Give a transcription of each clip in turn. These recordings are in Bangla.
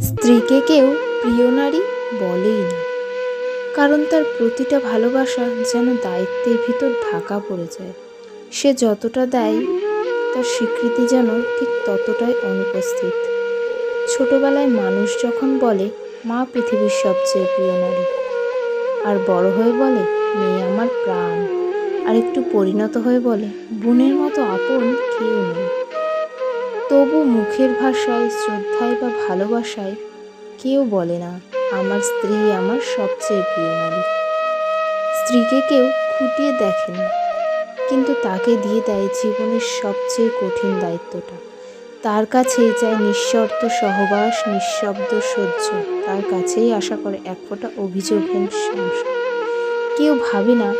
স্ত্রীকে কেউ প্রিয় নারী বলেই না, কারণ তার প্রতিটা ভালোবাসা যেন দায়িত্বের ভিতর ঢাকা পড়ে যায়। সে যতটা দেয়, তার স্বীকৃতি যেন ঠিক ততটাই অনুপস্থিত। ছোটবেলায় মানুষ যখন বলে মা পৃথিবীর সবচেয়ে প্রিয় নারী, আর বড় হয়ে বলে মেয়ে আমার প্রাণ, আর একটু পরিণত হয়ে বলে বোনের মতো আপন কেউ নেই, তবু মুখের ভাষায়, শ্রদ্ধায় বা ভালোবাসায় কেউ বলে না আমার স্ত্রী আমার সবচেয়ে প্রিয় নারী। স্ত্রীকে কেউ খুঁটিয়ে দেখে না, কিন্তু তাকে দিয়ে দেয় জীবনের সবচেয়ে কঠিন দায়িত্বটা। তার কাছেই চায় নিঃশর্ত সহবাস, নিঃশব্দ সহ্য। তার কাছেই আশা করে এক ফোঁটা অভিযোগহীন সংসার। কেউ ভাবে না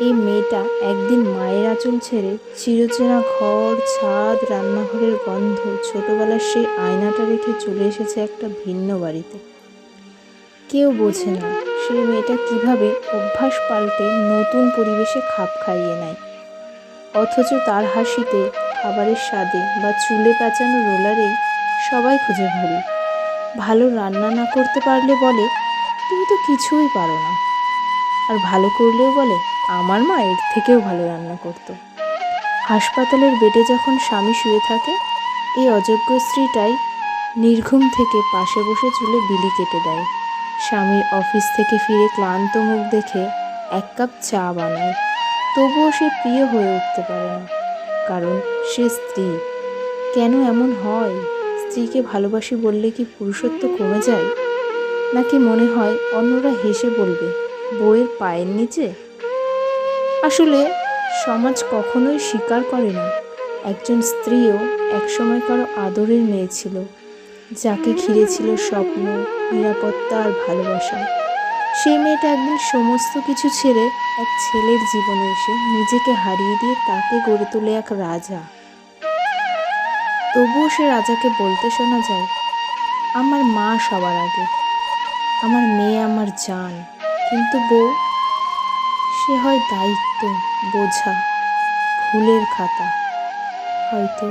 এই মেয়েটা একদিন মায়ের আঁচল ছেড়ে চিরচেনা ঘর, ছাদ, রান্নাঘরের গন্ধ, ছোটবেলার সেই আয়নাটা রেখে চলে এসেছে একটা ভিন্ন বাড়িতে। কেউ বোঝে না সেই মেয়েটা কিভাবে অভ্যাস পাল্টে নতুন পরিবেশে খাপ খাইয়ে নেয়, অথচ তার হাসিতে, খাবারের স্বাদে বা চুলে পেঁচানো রোলারেই সবাই খুঁজে ভুল। ভালো রান্না না করতে পারলে বলে তুমি তো কিছুই পারো না, আর ভালো করলেও বলে আমার মা এর থেকেও ভালো রান্না করতো। হাসপাতালের বেডে যখন স্বামী শুয়ে থাকে, এই অযোগ্য স্ত্রীটাই নির্ঘুম থেকে পাশে বসে চুলে বিলি কেটে দেয়। স্বামীর অফিস থেকে ফিরে ক্লান্ত মুখ দেখে এক কাপ চা বানায়। তবুও সে প্রিয় হয়ে উঠতে পারে না, কারণ সে স্ত্রী। কেন এমন হয়? স্ত্রীকে ভালোবাসি বললে কি পুরুষত্ব কমে যায়, নাকি মনে হয় অন্যরা হেসে বলবে বউয়ের পায়ের নিচে? আসলে সমাজ কখনোই স্বীকার করে না একজন স্ত্রীও একসময় কারো আদরের মেয়ে ছিল, যাকে ঘিরে ছিল স্বপ্ন, নিরাপত্তা আর ভালোবাসা। সেই মেয়েটা একদিন সমস্ত কিছু ছেড়ে এক ছেলের জীবনে এসে নিজেকে হারিয়ে দিয়ে তাকে গড়ে তোলে এক রাজা। তবুও সে রাজাকে বলতে শোনা যায় আমার মা সবার আগে, আমার মেয়ে আমার জান। কিন্তু বউ, সে হয় দায়িত্ব, বোঝা, ভুলের খাতা, হয়তো